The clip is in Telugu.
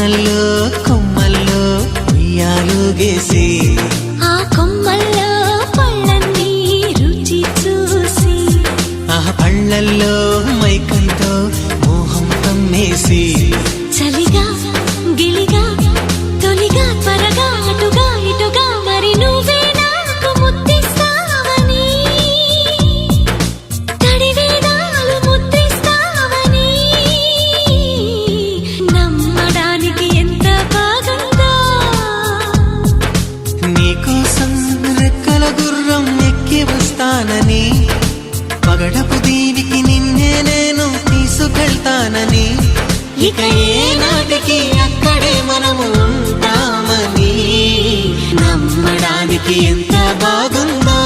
వానల్లో కొమ్మల్లో ఉయ్యాలుగేసి ఆ కొమ్మల్లో పళ్ళన్నీ రుచి చూసి ఆ పళ్ళల్లో మైకంతో మోహం కమ్మేసి చలిగా గిలిగా తొలిగా త్వరగా అటుగా ఇటుగా మరి నువ్వే నాకు ముద్దిస్తావని తడివేదాలు ముద్రిస్తావని నమ్మడానికి ఎంత బాగుందో నీకోసం రెక్కల గుర్రం ఎక్కి వస్తానని పగడపు దీవికి నిన్నే నేను తీసుకెళ్తానని ఇక ఏనాటికి అక్కడే మనము ఉంటామని నమ్మడానికి ఎంత బాగుందో